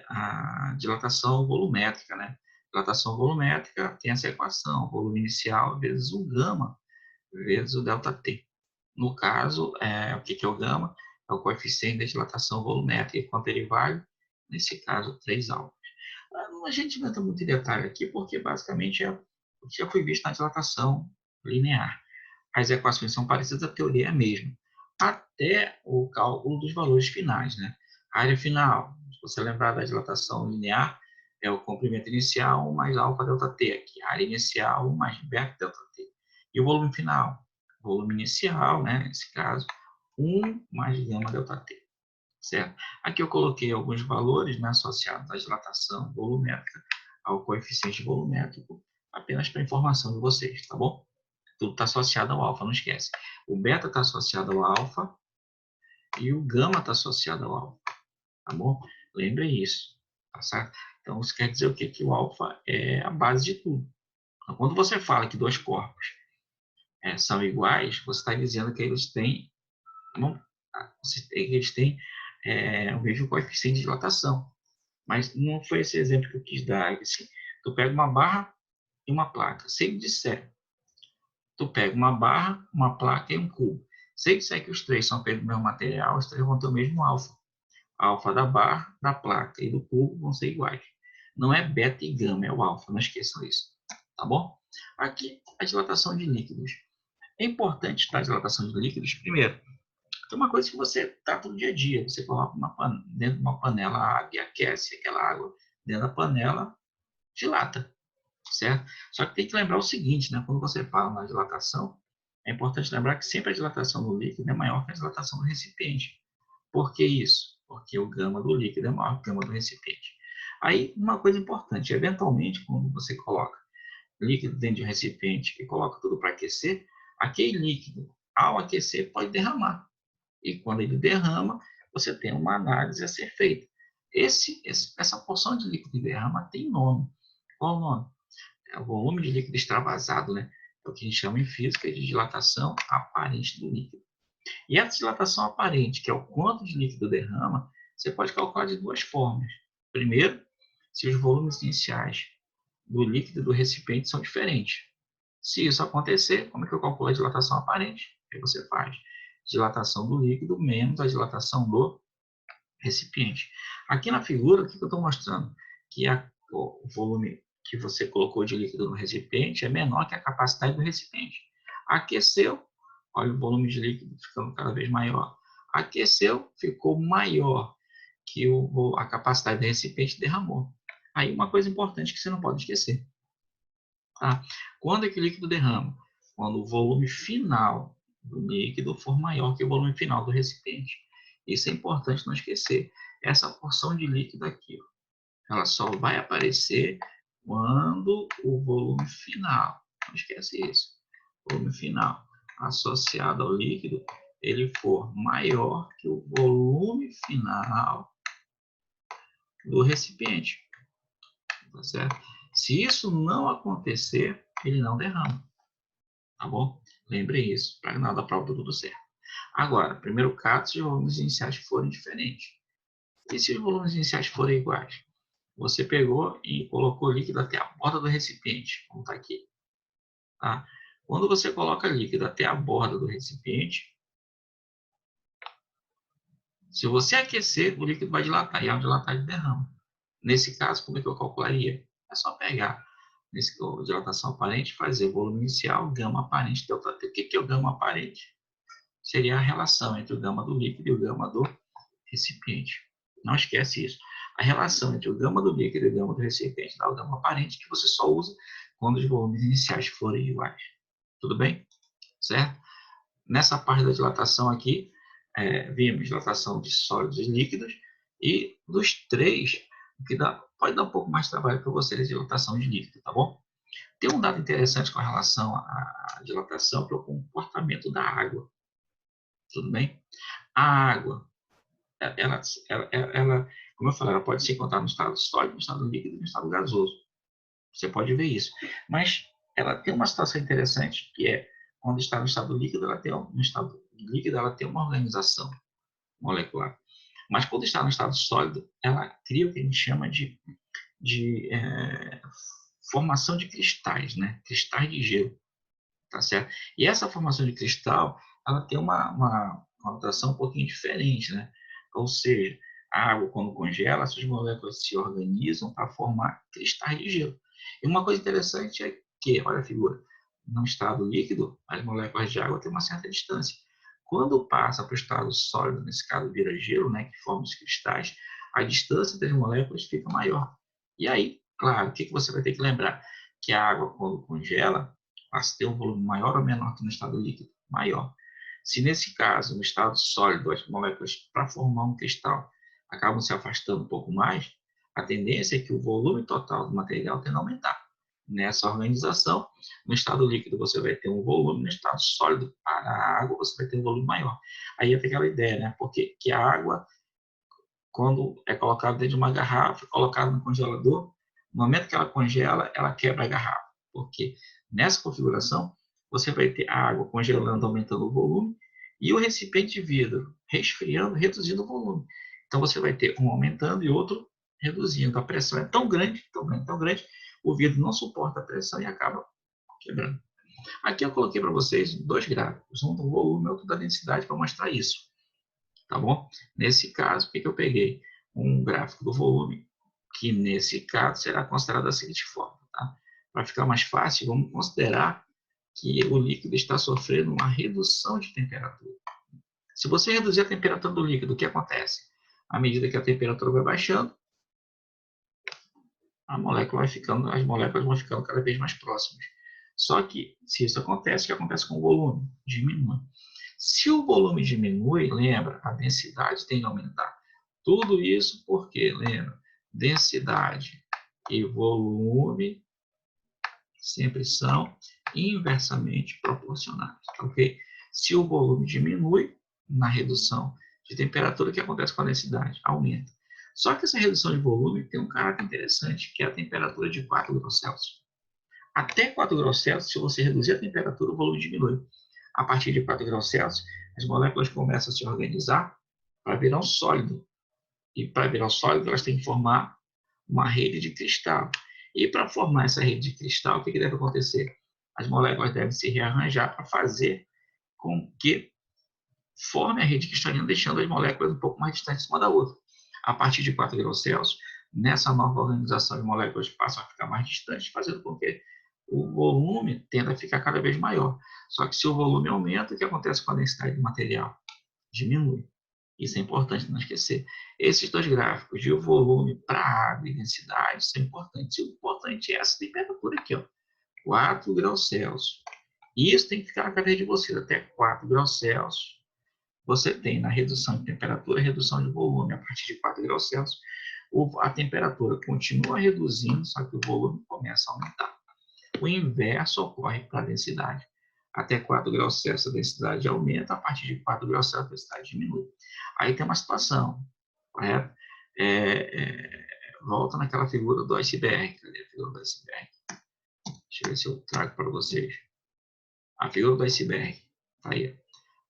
a dilatação volumétrica, né? Dilatação volumétrica tem essa equação, volume inicial vezes o gama vezes o ΔT. No caso, o que é o gama? É o coeficiente da dilatação volumétrica. E quanto ele vale? Nesse caso, 3 alfas. A gente não entra muito em detalhe aqui, porque basicamente é o que já foi visto na dilatação linear. As equações são parecidas, a teoria é a mesma. Até o cálculo dos valores finais, né? A área final, se você lembrar da dilatação linear, é o comprimento inicial mais alfa ΔT aqui. A área inicial mais beta ΔT. E o volume final? Volume inicial, né, nesse caso, 1 mais gama ΔT. Certo? Aqui eu coloquei alguns valores, né, associados à dilatação volumétrica, ao coeficiente volumétrico, apenas para informação de vocês, tá bom? Tudo está associado ao alfa, não esquece. O beta está associado ao alfa e o gama está associado ao alfa, tá bom? Lembre isso, tá certo? Então, isso quer dizer o quê? Que o alfa é a base de tudo. Então, quando você fala que dois corpos são iguais, você está dizendo que eles têm, o mesmo coeficiente de dilatação. Mas não foi esse exemplo que eu quis dar. Assim, tu pega uma barra e uma placa. Se ele disser, tu pega uma barra, uma placa e um cubo. Se ele disser que os três são feitos do mesmo material, os três vão ter o mesmo alfa. A alfa da barra, da placa e do cubo vão ser iguais. Não é beta e gama, é o alfa. Não esqueçam isso. Tá bom? Aqui, a dilatação de líquidos. É importante a dilatação de líquidos, primeiro, tem uma coisa que você trata no dia a dia. Você coloca dentro de uma panela água e aquece aquela água dentro da panela, dilata, certo? Só que tem que lembrar o seguinte, né? Quando você fala na dilatação, é importante lembrar que sempre a dilatação do líquido é maior que a dilatação do recipiente. Por que isso? Porque o gama do líquido é maior que o gama do recipiente. Aí, uma coisa importante, eventualmente, quando você coloca líquido dentro de um recipiente e coloca tudo para aquecer, aquele líquido, ao aquecer, pode derramar. E quando ele derrama, você tem uma análise a ser feita. Essa porção de líquido que derrama tem nome. Qual o nome? É o volume de líquido extravasado, né? É o que a gente chama em física de dilatação aparente do líquido. E essa dilatação aparente, que é o quanto de líquido derrama, você pode calcular de duas formas. Primeiro, se os volumes iniciais do líquido e do recipiente são diferentes. Se isso acontecer, como é que eu calculo a dilatação aparente? Aí você faz dilatação do líquido menos a dilatação do recipiente. Aqui na figura, o que eu estou mostrando? Que o volume que você colocou de líquido no recipiente é menor que a capacidade do recipiente. Aqueceu, olha o volume de líquido ficando cada vez maior. Aqueceu, ficou maior que a capacidade do recipiente, derramou. Aí uma coisa importante que você não pode esquecer. Tá? Quando é que o líquido derrama? Quando o volume final do líquido for maior que o volume final do recipiente. Isso é importante não esquecer. Essa porção de líquido aqui, ó, ela só vai aparecer quando o volume final, não esquece isso, o volume final associado ao líquido, ele for maior que o volume final do recipiente, tá certo? Se isso não acontecer, ele não derrama, tá bom? Lembre isso, para nada da prova tudo certo. Agora, primeiro caso, se os volumes iniciais forem diferentes. E se os volumes iniciais forem iguais? Você pegou e colocou líquido até a borda do recipiente, como está aqui. Tá? Quando você coloca líquido até a borda do recipiente, se você aquecer, o líquido vai dilatar, e ao dilatar ele derrama. Nesse caso, como é que eu calcularia? É só pegar nesse dilatação aparente, fazer volume inicial, gama aparente, delta T. O que é o gama aparente? Seria a relação entre o gama do líquido e o gama do recipiente. Não esquece isso. A relação entre o gama do líquido e o gama do recipiente dá o gama aparente, que você só usa quando os volumes iniciais forem iguais. Tudo bem? Certo? Nessa parte da dilatação aqui, vimos dilatação de sólidos e líquidos, e dos três, o que pode dar um pouco mais de trabalho para vocês, a dilatação de líquido, tá bom? Tem um dado interessante com relação à dilatação, que é o comportamento da água. Tudo bem? A água, ela, como eu falei, ela pode se encontrar no estado sólido, no estado líquido e no estado gasoso. Você pode ver isso. Mas ela tem uma situação interessante, que é, quando está no estado líquido, ela tem uma organização molecular. Mas quando está no estado sólido, ela cria o que a gente chama de formação de cristais, né? Cristais de gelo, tá certo? E essa formação de cristal, ela tem uma conotação um pouquinho diferente, né? Ou seja, a água, quando congela, essas moléculas se organizam para formar cristais de gelo. E uma coisa interessante é que, olha a figura, no estado líquido, as moléculas de água têm uma certa distância. Quando passa para o estado sólido, nesse caso vira gelo, né, que forma os cristais, a distância das moléculas fica maior. E aí, claro, o que você vai ter que lembrar? Que a água, quando congela, passa a ter um volume maior ou menor que no estado líquido? Maior. Se nesse caso, no estado sólido, as moléculas, para formar um cristal, acabam se afastando um pouco mais, a tendência é que o volume total do material tenda a aumentar. Nessa organização, no estado líquido você vai ter um volume, no estado sólido, para a água, você vai ter um volume maior. Aí entra aquela ideia, né? Porque que a água, quando é colocada dentro de uma garrafa, colocada no congelador, no momento que ela congela, ela quebra a garrafa. Porque nessa configuração, você vai ter a água congelando, aumentando o volume, e o recipiente de vidro resfriando, reduzindo o volume. Então você vai ter um aumentando e outro reduzindo. A pressão é tão grande, tão grande, tão grande, o vidro não suporta a pressão e acaba quebrando. Aqui eu coloquei para vocês dois gráficos, um do volume e outro da densidade, para mostrar isso. Tá bom? Nesse caso, o que eu peguei? Um gráfico do volume, que nesse caso será considerado da seguinte forma. Tá? Para ficar mais fácil, vamos considerar que o líquido está sofrendo uma redução de temperatura. Se você reduzir a temperatura do líquido, o que acontece? À medida que a temperatura vai baixando, as moléculas vão ficando cada vez mais próximas. Só que, se isso acontece, o que acontece com o volume? Diminui. Se o volume diminui, lembra, a densidade tem que aumentar. Tudo isso porque, lembra, densidade e volume sempre são inversamente proporcionais, ok? Se o volume diminui, na redução de temperatura, o que acontece com a densidade? Aumenta. Só que essa redução de volume tem um caráter interessante, que é a temperatura de 4 graus Celsius. Até 4 graus Celsius, se você reduzir a temperatura, o volume diminui. A partir de 4 graus Celsius, as moléculas começam a se organizar para virar um sólido. E para virar um sólido, elas têm que formar uma rede de cristal. E para formar essa rede de cristal, o que deve acontecer? As moléculas devem se rearranjar para fazer com que forme a rede cristalina, deixando as moléculas um pouco mais distantes uma da outra. A partir de 4 graus Celsius, nessa nova organização, as moléculas passam a ficar mais distantes, fazendo com que o volume tenda a ficar cada vez maior. Só que se o volume aumenta, o que acontece com a densidade do material? Diminui. Isso é importante não esquecer. Esses dois gráficos de volume para água e densidade são importantes. E o importante é essa temperatura aqui, ó, 4 graus Celsius. E isso tem que ficar na cabeça de vocês, até 4 graus Celsius. você tem na redução de temperatura, redução de volume a partir de 4 graus Celsius, a temperatura continua reduzindo, só que o volume começa a aumentar. O inverso ocorre para a densidade. Até 4 graus Celsius a densidade aumenta, a partir de 4 graus Celsius a densidade diminui. Aí tem uma situação, correto? Volta naquela figura do iceberg. Cadê a figura do iceberg? Deixa eu ver se eu trago para vocês. A figura do iceberg. Tá aí.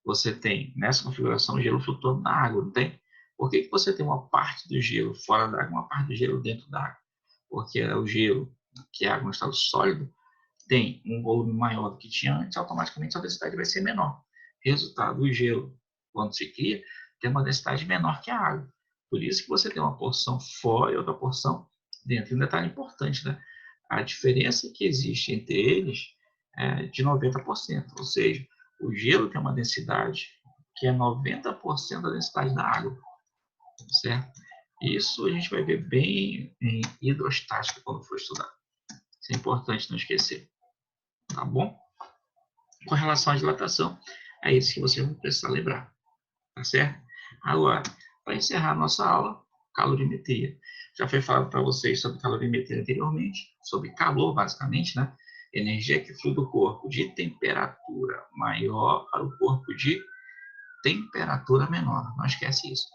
Você tem, nessa configuração, o gelo flutuando na água, não tem? Por que você tem uma parte do gelo fora da água e uma parte do gelo dentro da água? Porque o gelo, que é água no estado sólido, tem um volume maior do que tinha antes, automaticamente a densidade vai ser menor. Resultado, o gelo, quando se cria, tem uma densidade menor que a água. Por isso que você tem uma porção fora e outra porção dentro. E um detalhe importante, né? A diferença que existe entre eles é de 90%, ou seja, o gelo tem uma densidade que é 90% da densidade da água, certo? Isso a gente vai ver bem em hidrostática quando for estudar. Isso é importante não esquecer, tá bom? Com relação à dilatação, é isso que vocês vão precisar lembrar, tá certo? Agora, para encerrar a nossa aula, calorimetria. Já foi falado para vocês sobre calorimetria anteriormente, sobre calor, basicamente, né? Energia que flui do corpo de temperatura maior para o corpo de temperatura menor. Não esquece isso,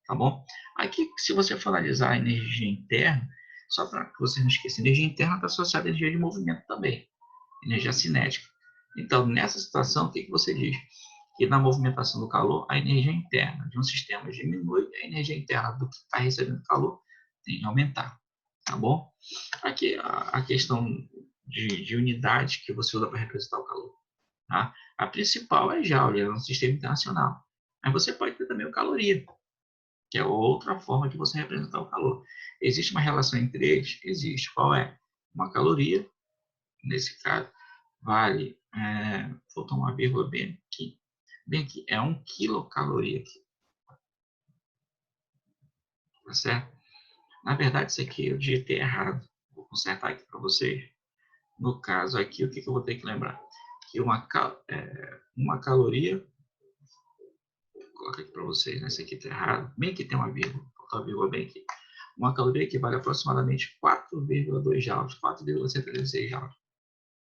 tá bom? Aqui, se você for analisar a energia interna, só para que você não esqueça, energia interna está associada à energia de movimento também, energia cinética. Então, nessa situação, o que você diz? Que na movimentação do calor, a energia interna de um sistema diminui, a energia interna do que está recebendo calor tem que aumentar, tá bom? Aqui a questão de unidade que você usa para representar o calor. Tá? A principal é Joule, é um sistema internacional. Mas você pode ter também o caloria, que é outra forma de você representar o calor. Existe uma relação entre eles? Existe. Qual é? Uma caloria, nesse caso, vale, vou tomar uma vírgula bem aqui, é 1 quilocaloria aqui, tá certo? Na verdade, isso aqui eu digitei errado, vou consertar aqui para vocês. No caso aqui, o que eu vou ter que lembrar? Que uma caloria, vou colocar aqui para vocês, né? Esse aqui está errado, bem aqui tem uma vírgula, faltou uma vírgula bem aqui. Uma caloria equivale a aproximadamente 4,2 joules, 4,76 joules.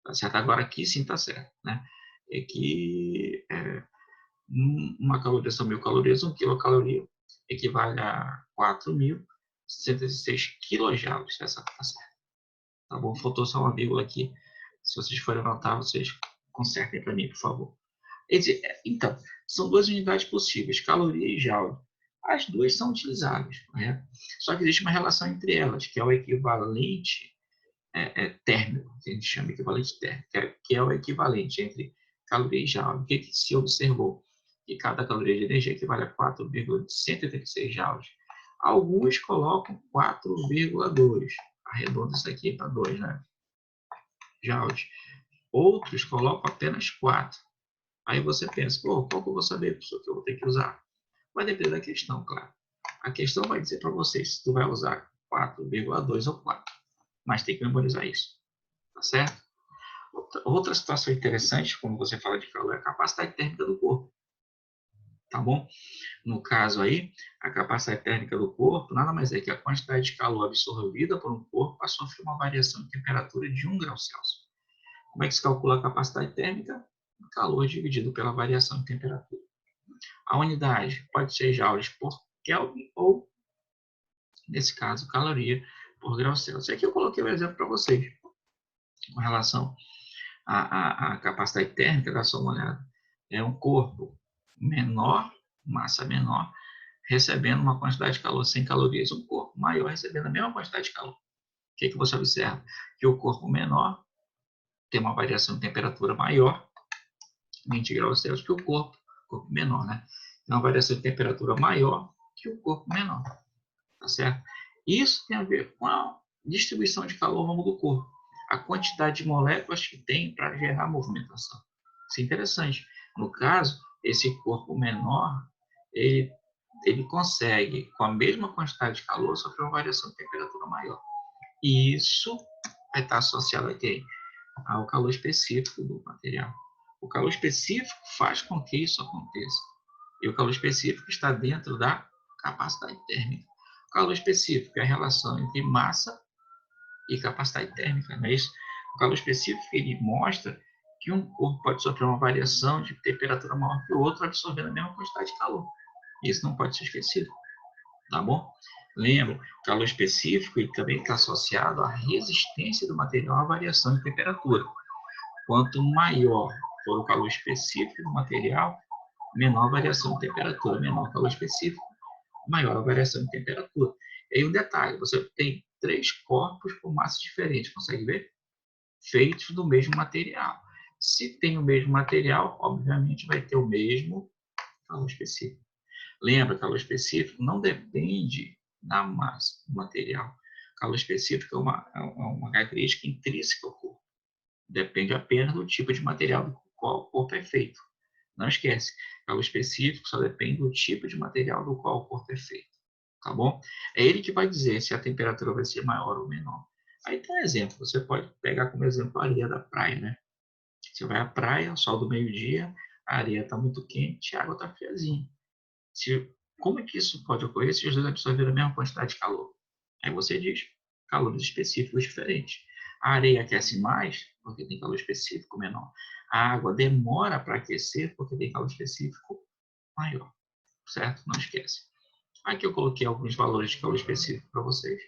Tá certo? Agora aqui sim está certo, né? É que uma caloria são 1.000 calorias, 1 quilocaloria equivale a 4.106 quilojoules. Essa tá certo. Tá bom? Faltou só uma vírgula aqui. Se vocês forem anotar, vocês consertem para mim, por favor. Então, são duas unidades possíveis, caloria e joule. As duas são utilizáveis, né? Só que existe uma relação entre elas, que é o equivalente térmico, que a gente chama de equivalente térmico, que é o equivalente entre caloria e joule. O que se observou? Que cada caloria de energia equivale a 4,186 joules. Alguns colocam 4,2. Arredonda isso aqui para 2, né? Joules. Outros colocam apenas 4. Aí você pensa, qual que eu vou saber que eu vou ter que usar? Vai depender da questão, claro. A questão vai dizer para você se tu vai usar 4,2 ou 4. Mas tem que memorizar isso, tá certo? Outra situação interessante, quando você fala de calor, é a capacidade térmica do corpo, tá bom? No caso aí, a capacidade térmica do corpo nada mais é que a quantidade de calor absorvida por um corpo a sofrer uma variação de temperatura de 1 grau Celsius. Como é que se calcula a capacidade térmica? O calor dividido pela variação de temperatura. A unidade pode ser joules por Kelvin ou, nesse caso, caloria por grau Celsius. Aqui eu coloquei um exemplo para vocês, com relação à capacidade térmica, dá só uma olhada. É um corpo menor, massa menor, recebendo uma quantidade de calor sem calorias. Um corpo maior recebendo a mesma quantidade de calor. O que você observa? Que o corpo menor tem uma variação de temperatura maior, 20 graus Celsius, que o corpo menor, né? Tem uma variação de temperatura maior que o corpo menor, tá certo? Isso tem a ver com a distribuição de calor ao longo do corpo, a quantidade de moléculas que tem para gerar movimentação. Isso é interessante. No caso, esse corpo menor, ele consegue, com a mesma quantidade de calor, sofrer uma variação de temperatura maior. E isso vai estar associado a quem? Ao calor específico do material. O calor específico faz com que isso aconteça. E o calor específico está dentro da capacidade térmica. O calor específico é a relação entre massa e capacidade térmica, não é isso? O calor específico ele mostra que um corpo pode sofrer uma variação de temperatura maior que o outro, absorvendo a mesma quantidade de calor. Isso não pode ser esquecido, tá bom? Lembra, o calor específico ele também está associado à resistência do material à variação de temperatura. Quanto maior for o calor específico do material, menor a variação de temperatura. Menor o calor específico, maior a variação de temperatura. E aí um detalhe, você tem 3 corpos com massas diferentes, consegue ver? Feitos do mesmo material. Se tem o mesmo material, obviamente vai ter o mesmo calor específico. Lembra, calor específico não depende da massa do material. Calor específico é uma característica intrínseca ao corpo. Depende apenas do tipo de material do qual o corpo é feito. Não esquece, calor específico só depende do tipo de material do qual o corpo é feito. Tá bom? É ele que vai dizer se a temperatura vai ser maior ou menor. Aí tem um exemplo, você pode pegar como exemplo a areia da praia, né? Você vai à praia, sol do meio-dia, a areia está muito quente, a água está friazinha. Como é que isso pode ocorrer se os dois absorveram a mesma quantidade de calor? Aí você diz, calores específicos diferentes. A areia aquece mais, porque tem calor específico menor. A água demora para aquecer, porque tem calor específico maior. Certo? Não esquece. Aqui eu coloquei alguns valores de calor específico para vocês.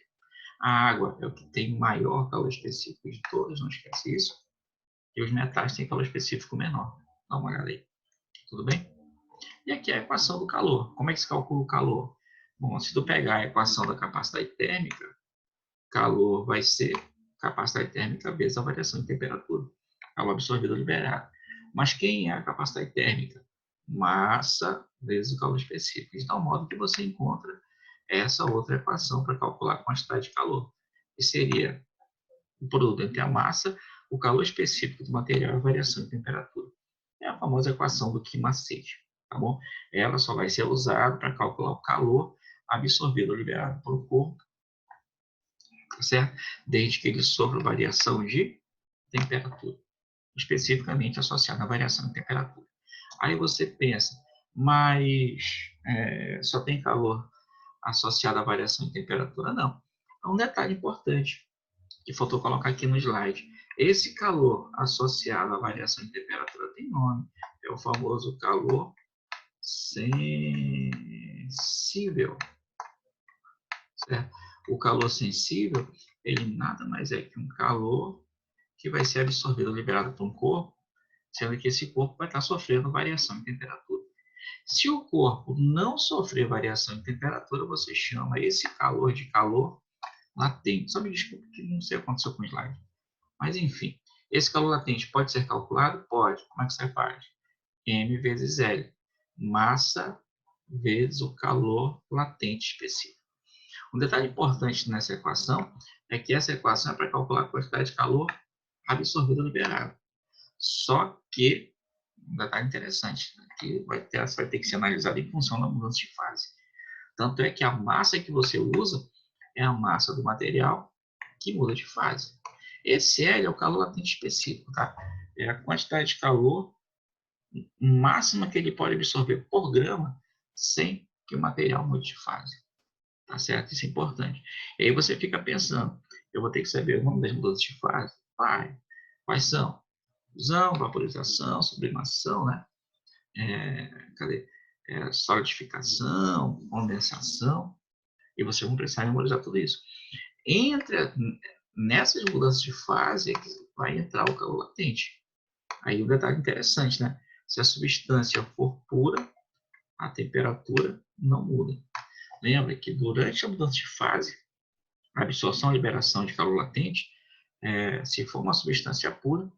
A água é o que tem maior calor específico de todos, não esquece isso. E os metais têm calor específico menor. Dá uma olhada aí. Tudo bem? E aqui é a equação do calor. Como é que se calcula o calor? Bom, se tu pegar a equação da capacidade térmica, calor vai ser capacidade térmica vezes a variação de temperatura. Calor absorvido ou liberado. Mas quem é a capacidade térmica? Massa vezes o calor específico. De tal modo que você encontra essa outra equação para calcular a quantidade de calor, que seria o produto entre a massa, o calor específico do material e a variação de temperatura. É a famosa equação do Ki-macete, tá bom? Ela só vai ser usada para calcular o calor absorvido ou liberado pelo corpo, tá certo? Desde que ele sofra variação de temperatura, especificamente associada à variação de temperatura. Aí você pensa, mas só tem calor associado à variação de temperatura? Não. É um detalhe importante que faltou colocar aqui no slide. Esse calor associado à variação de temperatura tem nome. É o famoso calor sensível. Certo? O calor sensível, ele nada mais é que um calor que vai ser absorvido ou liberado por um corpo, sendo que esse corpo vai estar sofrendo variação em temperatura. Se o corpo não sofrer variação em temperatura, você chama esse calor de calor latente. Só me desculpe que não sei o que aconteceu com o slide. Mas, enfim, esse calor latente pode ser calculado? Pode. Como é que você faz? M vezes L. Massa vezes o calor latente específico. Um detalhe importante nessa equação é que essa equação é para calcular a quantidade de calor absorvido ou liberado. Só que, um detalhe interessante, que você vai ter que ser analisado em função da mudança de fase. Tanto é que a massa que você usa é a massa do material que muda de fase. Esse L é o calor latente específico, tá? É a quantidade de calor máxima que ele pode absorver por grama sem que o material mude de fase. Tá certo? Isso é importante. E aí você fica pensando, eu vou ter que saber o nome das mudanças de fase? Pai, quais são? Fusão, vaporização, sublimação, né? Cadê? Solidificação, condensação. E você vai precisar memorizar tudo isso. Nessas mudanças de fase é que vai entrar o calor latente. Aí um detalhe interessante, né? Se a substância for pura, a temperatura não muda. Lembra que durante a mudança de fase, a absorção e liberação de calor latente, se for uma substância pura,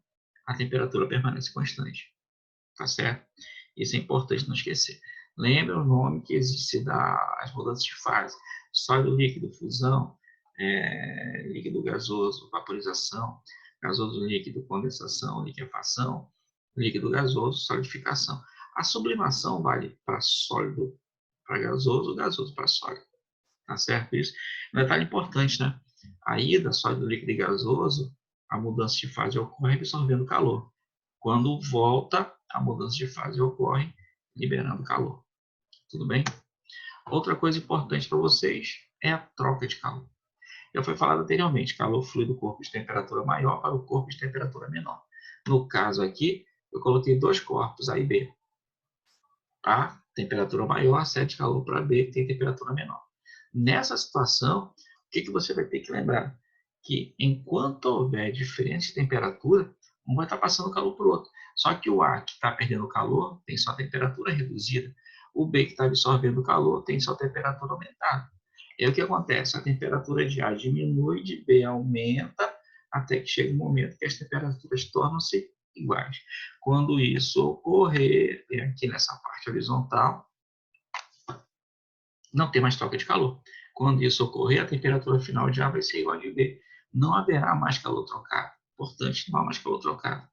a temperatura permanece constante. Tá certo? Isso é importante não esquecer. Lembra o nome que existe das mudanças de fase: sólido, líquido, fusão, líquido gasoso, vaporização, gasoso líquido, condensação, liquefação, líquido gasoso, solidificação. A sublimação vale para sólido, para gasoso, gasoso para sólido. Tá certo isso? Um detalhe importante, né? A ida sólido, líquido e gasoso, a mudança de fase ocorre absorvendo calor. Quando volta, a mudança de fase ocorre liberando calor. Tudo bem? Outra coisa importante para vocês é a troca de calor. Já foi falado anteriormente, calor flui do corpo de temperatura maior para o corpo de temperatura menor. No caso aqui, eu coloquei dois corpos, A e B. A, temperatura maior, cede calor para B, que tem temperatura menor. Nessa situação, o que você vai ter que lembrar? Que enquanto houver diferença de temperatura, um vai estar passando calor para o outro. Só que o A, que está perdendo calor, tem sua temperatura reduzida. O B, que está absorvendo calor, tem sua temperatura aumentada. E aí o que acontece? A temperatura de A diminui, de B aumenta, até que chega um momento que as temperaturas tornam-se iguais. Quando isso ocorrer, aqui nessa parte horizontal, não tem mais troca de calor. Quando isso ocorrer, a temperatura final de A vai ser igual a de B. Não haverá mais calor trocado. Portanto, não há mais calor trocado.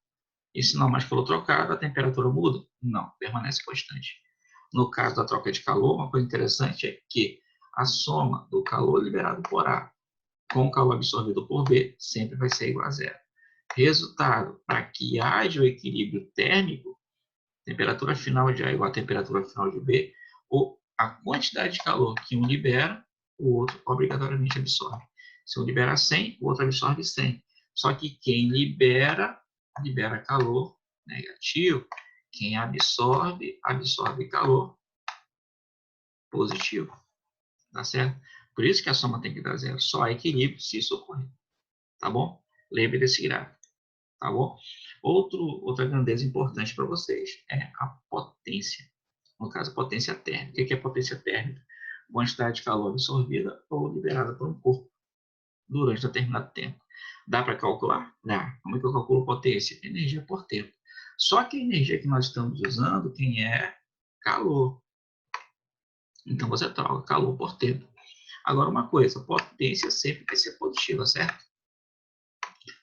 E se não há mais calor trocado, a temperatura muda? Não, permanece constante. No caso da troca de calor, uma coisa interessante é que a soma do calor liberado por A com o calor absorvido por B sempre vai ser igual a zero. Resultado, para que haja o equilíbrio térmico, temperatura final de A igual a temperatura final de B, ou a quantidade de calor que um libera, o outro obrigatoriamente absorve. Se um libera 100, o outro absorve 100. Só que quem libera calor negativo. Quem absorve calor positivo. Tá certo? Por isso que a soma tem que dar zero. Só há equilíbrio se isso ocorrer. Tá bom? Lembre desse gráfico. Tá bom? Outra grandeza importante para vocês é a potência. No caso, a potência térmica. O que é potência térmica? Quantidade de calor absorvida ou liberada por um corpo durante determinado tempo. Dá para calcular? Dá. Como é que eu calculo potência? Energia por tempo. Só que a energia que nós estamos usando, quem é? Calor. Então, você troca calor por tempo. Agora, uma coisa, potência sempre vai ser positiva, certo?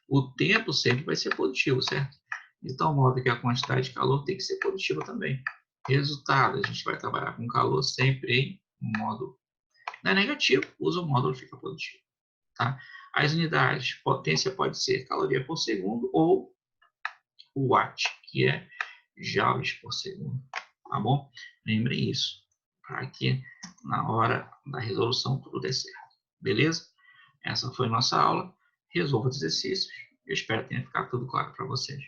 O tempo sempre vai ser positivo, certo? De tal modo que a quantidade de calor tem que ser positiva também. Resultado, a gente vai trabalhar com calor sempre em módulo não é negativo, usa o módulo fica positivo. Tá? As unidades, potência pode ser caloria por segundo ou o watt, que é joules por segundo. Tá bom? Lembrem isso, para que na hora da resolução tudo dê certo. Beleza? Essa foi nossa aula. Resolva os exercícios. Eu espero que tenha ficado tudo claro para vocês.